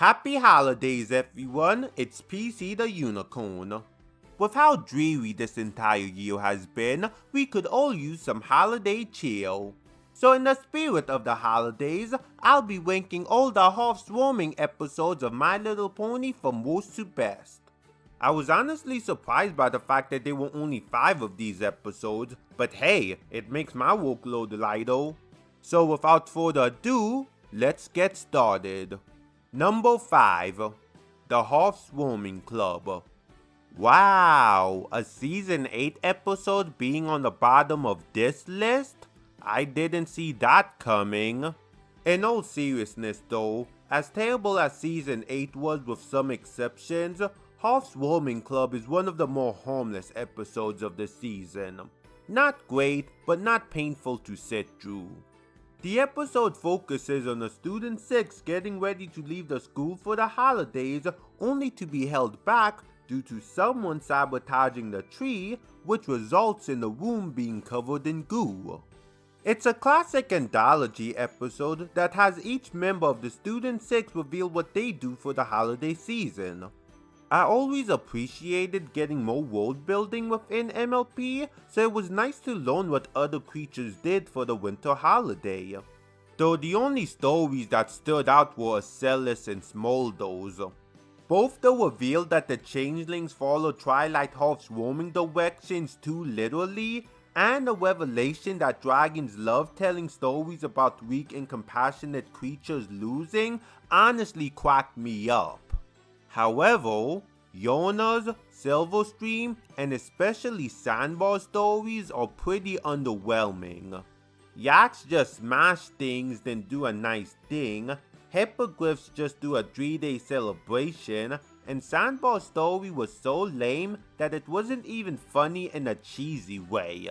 Happy holidays everyone, it's PC the Unicorn. With how dreary this entire year has been, we could all use some holiday chill. So in the spirit of the holidays, I'll be ranking all the Hofswarming episodes of My Little Pony from worst to best. I was honestly surprised by the fact that there were only 5 of these episodes, but hey, it makes my workload lighter. So without further ado, let's get started. Number 5. The Hofswarming Club. Wow, a season 8 episode being on the bottom of this list? I didn't see that coming. In all seriousness though, as terrible as season 8 was with some exceptions, Hofswarming Club is one of the more harmless episodes of the season. Not great, but not painful to sit through. The episode focuses on a student 6 getting ready to leave the school for the holidays, only to be held back due to someone sabotaging the tree, which results in the room being covered in goo. It's a classic anthology episode that has each member of the student 6 reveal what they do for the holiday season. I always appreciated getting more world building within MLP, so it was nice to learn what other creatures did for the winter holiday. Though the only stories that stood out were Celis and Smolder's. Both the reveal that the changelings follow Twilight Hofswarming directions too literally, and the revelation that dragons love telling stories about weak and compassionate creatures losing honestly cracked me up. However, Yona's, Silverstream, and especially Sandbar stories are pretty underwhelming. Yaks just smash things then do a nice thing, Hippogriffs just do a 3-day celebration, and Sandbar's story was so lame that it wasn't even funny in a cheesy way.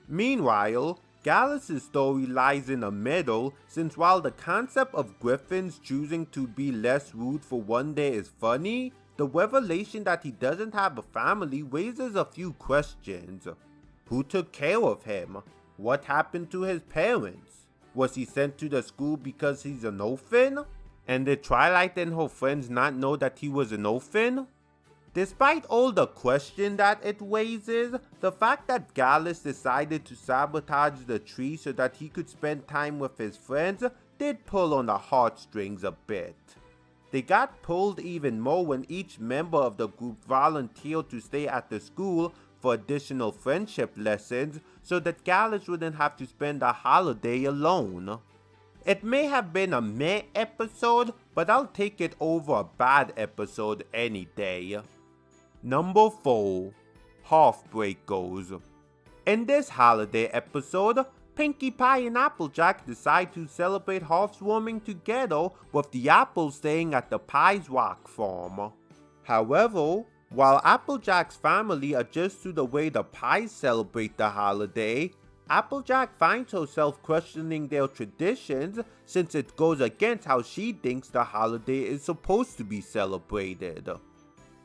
Meanwhile, Gallus' story lies in the middle, since while the concept of griffins choosing to be less rude for one day is funny, the revelation that he doesn't have a family raises a few questions. Who took care of him? What happened to his parents? Was he sent to the school because he's an orphan? And did Twilight and her friends not know that he was an orphan? Despite all the question that it raises, the fact that Gallus decided to sabotage the tree so that he could spend time with his friends did pull on the heartstrings a bit. They got pulled even more when each member of the group volunteered to stay at the school for additional friendship lessons so that Gallus wouldn't have to spend the holiday alone. It may have been a meh episode, but I'll take it over a bad episode any day. Number 4. Hearthbreakers. In this holiday episode, Pinkie Pie and Applejack decide to celebrate Hofswarming together with the apples staying at the Pie's rock farm. However, while Applejack's family adjusts to the way the Pies celebrate the holiday, Applejack finds herself questioning their traditions since it goes against how she thinks the holiday is supposed to be celebrated.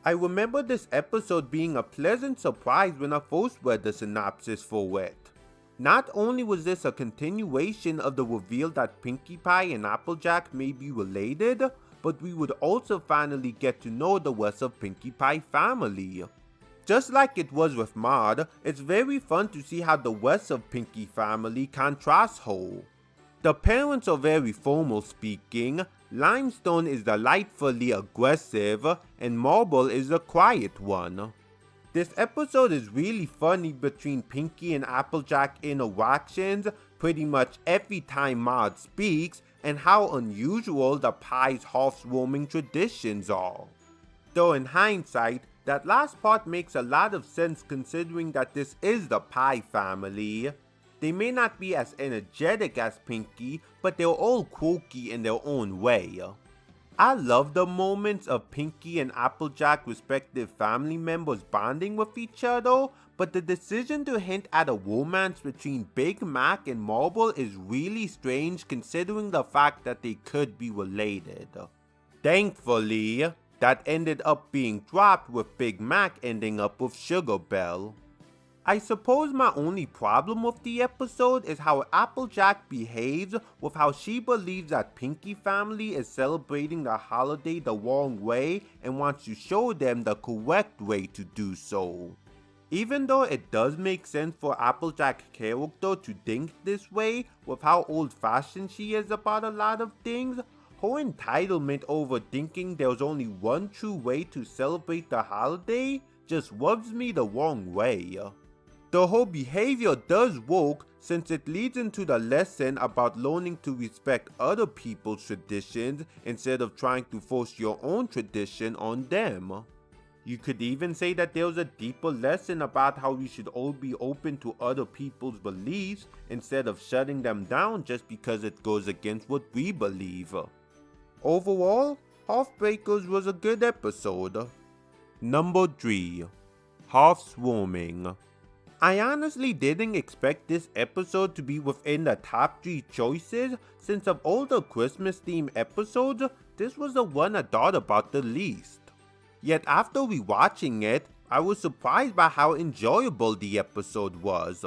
I remember this episode being a pleasant surprise when I first read the synopsis for it. Not only was this a continuation of the reveal that Pinkie Pie and Applejack may be related, but we would also finally get to know the rest of Pinkie Pie family. Just like it was with Maud, it's very fun to see how the rest of Pinkie family contrasts her. The parents are very formal speaking, Limestone is delightfully aggressive, and Marble is the quiet one. This episode is really funny between Pinkie and Applejack interactions pretty much every time Maud speaks, and how unusual the Pie's Hofswarming traditions are. Though in hindsight, that last part makes a lot of sense considering that this is the Pie family. They may not be as energetic as Pinkie, but they're all quirky in their own way. I love the moments of Pinkie and Applejack respective family members bonding with each other, but the decision to hint at a romance between Big Mac and Marble is really strange considering the fact that they could be related. Thankfully, that ended up being dropped with Big Mac ending up with Sugar Belle. I suppose my only problem with the episode is how Applejack behaves with how she believes that Pinky family is celebrating the holiday the wrong way and wants to show them the correct way to do so. Even though it does make sense for Applejack's character to think this way with how old-fashioned she is about a lot of things, her entitlement over thinking there's only one true way to celebrate the holiday just rubs me the wrong way. The whole behavior does work since it leads into the lesson about learning to respect other people's traditions instead of trying to force your own tradition on them. You could even say that there's a deeper lesson about how we should all be open to other people's beliefs instead of shutting them down just because it goes against what we believe. Overall, Hearthbreakers was a good episode. Number 3. Hofswarming. I honestly didn't expect this episode to be within the top 3 choices since of all the Christmas themed episodes, this was the one I thought about the least. Yet after rewatching it, I was surprised by how enjoyable the episode was.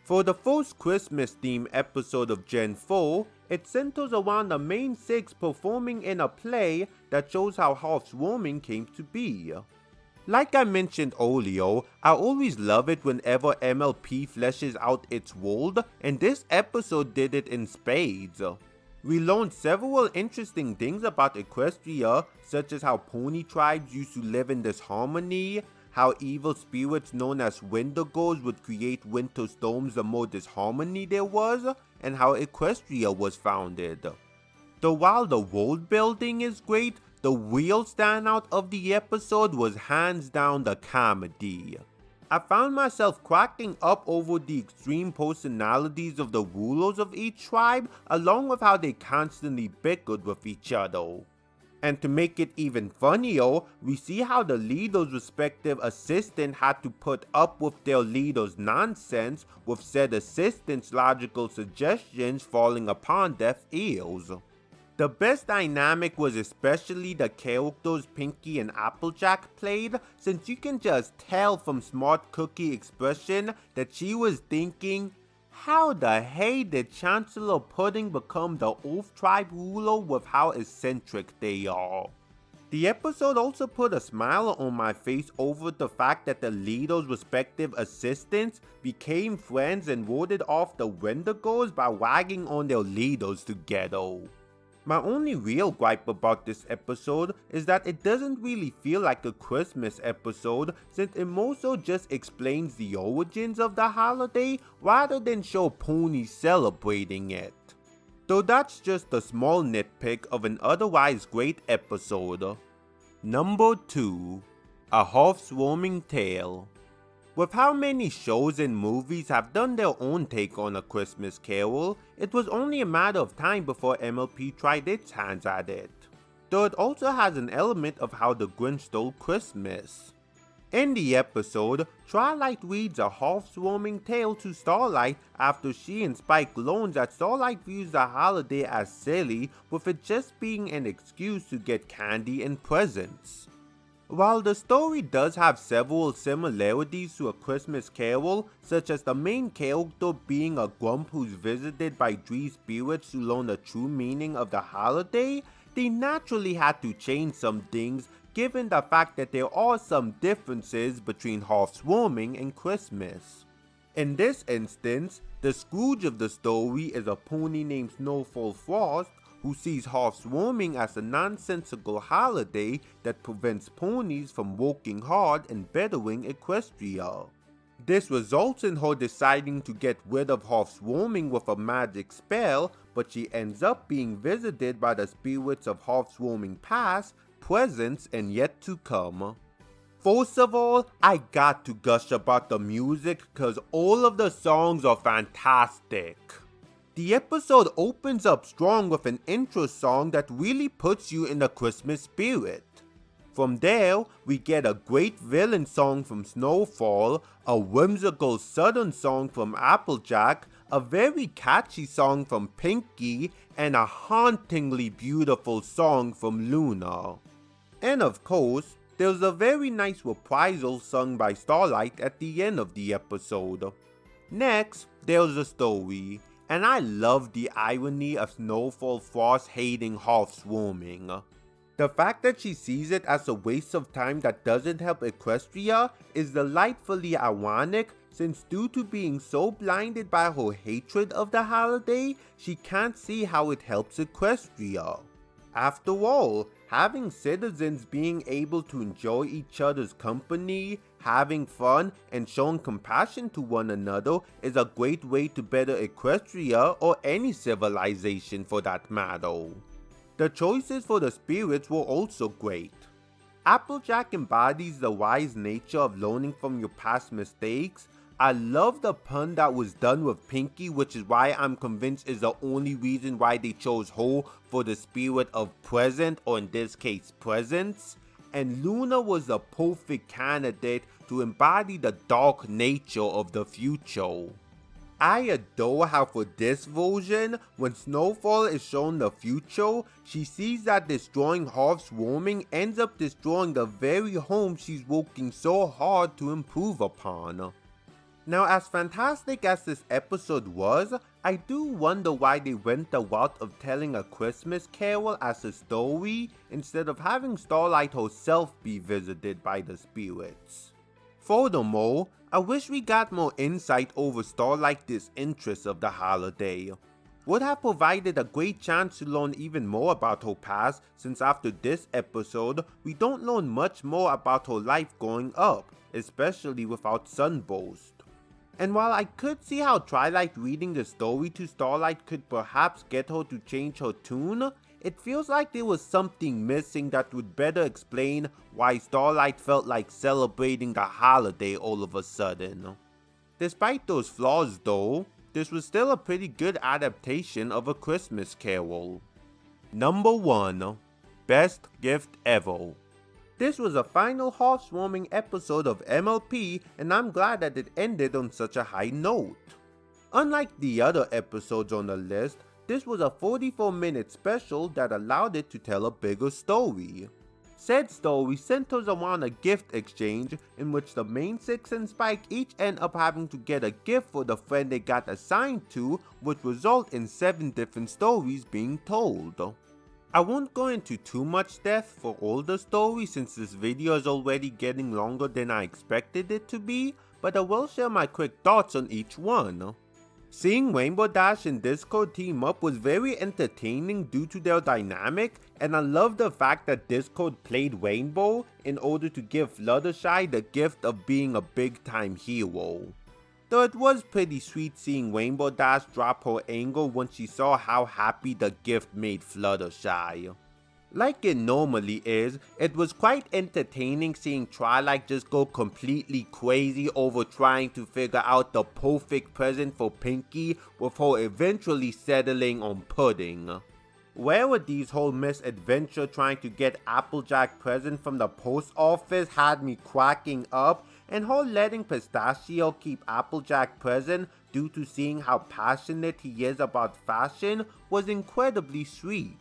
For the first Christmas themed episode of Gen 4, it centers around the main 6 performing in a play that shows how Hofswarming came to be. Like I mentioned earlier, I always love it whenever MLP fleshes out its world, and this episode did it in spades. We learned several interesting things about Equestria, such as how pony tribes used to live in disharmony, how evil spirits known as Wendigos would create winter storms the more disharmony there was, and how Equestria was founded. Though while the world building is great, the real standout of the episode was hands down the comedy. I found myself cracking up over the extreme personalities of the rulers of each tribe, along with how they constantly bickered with each other. And to make it even funnier, we see how the leader's respective assistant had to put up with their leader's nonsense, with said assistant's logical suggestions falling upon deaf ears. The best dynamic was especially the characters Pinky and Applejack played, since you can just tell from Smart Cookie expression that she was thinking, how the hey did Chancellor Pudding become the Earth Tribe ruler with how eccentric they are? The episode also put a smile on my face over the fact that the leaders' respective assistants became friends and warded off the Wendigos by wagging on their leaders together. My only real gripe about this episode is that it doesn't really feel like a Christmas episode since it more so just explains the origins of the holiday rather than show ponies celebrating it. Though that's just a small nitpick of an otherwise great episode. Number 2. A Hofswarming Tale. With how many shows and movies have done their own take on A Christmas Carol, it was only a matter of time before MLP tried its hands at it. Though it also has an element of how the Grinch stole Christmas. In the episode, Twilight reads a Hofswarming Tale to Starlight after she and Spike learns that Starlight views the holiday as silly, with it just being an excuse to get candy and presents. While the story does have several similarities to A Christmas Carol, such as the main character being a grump who's visited by three spirits to learn the true meaning of the holiday, they naturally had to change some things given the fact that there are some differences between Hofswarming and Christmas. In this instance, the Scrooge of the story is a pony named Snowfall Frost who sees Hofswarming as a nonsensical holiday that prevents ponies from working hard and bettering Equestria. This results in her deciding to get rid of Hofswarming with a magic spell, but she ends up being visited by the spirits of Hofswarming past, present, and yet to come. First of all, I got to gush about the music cause all of the songs are fantastic. The episode opens up strong with an intro song that really puts you in the Christmas spirit. From there, we get a great villain song from Snowfall, a whimsical southern song from Applejack, a very catchy song from Pinky, and a hauntingly beautiful song from Luna. And of course, There was a very nice reprisal sung by Starlight at the end of the episode. Next, there was a story, and I love the irony of Snowfall Frost hating Hofswarming. The fact that she sees it as a waste of time that doesn't help Equestria is delightfully ironic, since due to being so blinded by her hatred of the holiday, she can't see how it helps Equestria. After all, having citizens being able to enjoy each other's company, having fun, and showing compassion to one another is a great way to better Equestria or any civilization for that matter. The choices for the spirits were also great. Applejack embodies the wise nature of learning from your past mistakes. I love the pun that was done with Pinky, which is why I'm convinced is the only reason why they chose her for the spirit of present, or in this case presence. And Luna was the perfect candidate to embody the dark nature of the future. I adore how for this version, when Snowfall is shown the future, she sees that destroying Hofswarming ends up destroying the very home she's working so hard to improve upon. Now, as fantastic as this episode was, I do wonder why they went the route of telling a Christmas carol as a story instead of having Starlight herself be visited by the spirits. Furthermore, I wish we got more insight over Starlight's disinterest of the holiday. Would have provided a great chance to learn even more about her past, since after this episode, we don't learn much more about her life growing up, especially without Sunburst. And while I could see how Twilight reading the story to Starlight could perhaps get her to change her tune, it feels like there was something missing that would better explain why Starlight felt like celebrating the holiday all of a sudden. Despite those flaws though, this was still a pretty good adaptation of A Christmas Carol. Number 1. Best Gift Ever. This was a final Hofswarming episode of MLP, and I'm glad that it ended on such a high note. Unlike the other episodes on the list, this was a 44-minute special that allowed it to tell a bigger story. Said story centers around a gift exchange in which the main six and Spike each end up having to get a gift for the friend they got assigned to, which result in 7 different stories being told. I won't go into too much depth for all the stories since this video is already getting longer than I expected it to be, but I will share my quick thoughts on each one. Seeing Rainbow Dash and Discord team up was very entertaining due to their dynamic, and I love the fact that Discord played Rainbow in order to give Fluttershy the gift of being a big time hero. Though it was pretty sweet seeing Rainbow Dash drop her anger when she saw how happy the gift made Fluttershy. Like it normally is, it was quite entertaining seeing Twilight just go completely crazy over trying to figure out the perfect present for Pinky, with her eventually settling on pudding. Rarity's whole misadventure trying to get Applejack present from the post office had me cracking up, and her letting Pistachio keep Applejack present due to seeing how passionate he is about fashion was incredibly sweet.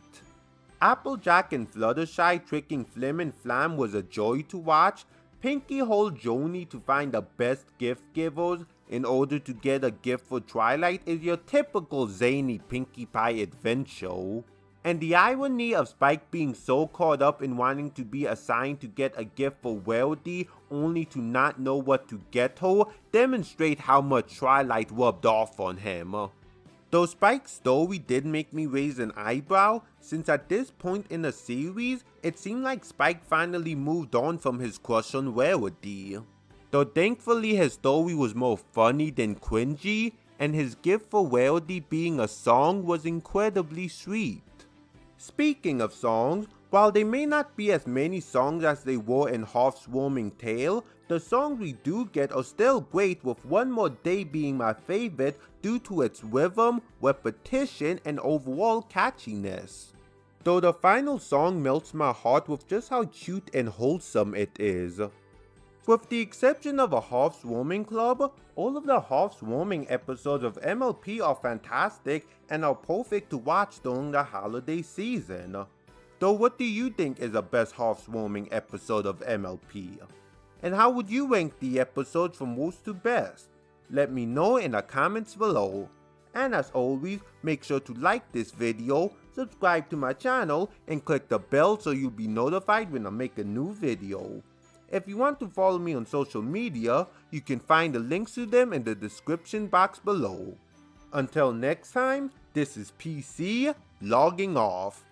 Applejack and Fluttershy tricking Flim and Flam was a joy to watch. Pinky's whole journey to find the best gift givers in order to get a gift for Twilight is your typical zany Pinkie Pie adventure. And the irony of Spike being so caught up in wanting to be assigned to get a gift for Rarity only to not know what to get her demonstrate how much Twilight rubbed off on him. Though Spike's story did make me raise an eyebrow, since at this point in the series, it seemed like Spike finally moved on from his crush on Rarity. Though thankfully his story was more funny than cringy, and his gift for Rarity being a song was incredibly sweet. Speaking of songs, while there may not be as many songs as they were in Hofswarming Tale, the songs we do get are still great, with One More Day being my favorite due to its rhythm, repetition, and overall catchiness. Though the final song melts my heart with just how cute and wholesome it is. With the exception of a Hofswarming Club, all of the Hofswarming episodes of MLP are fantastic and are perfect to watch during the holiday season. Though what do you think is the best Hofswarming episode of MLP? And how would you rank the episodes from worst to best? Let me know in the comments below. And as always, make sure to like this video, subscribe to my channel, and click the bell so you'll be notified when I make a new video. If you want to follow me on social media, you can find the links to them in the description box below. Until next time, this is PC logging off.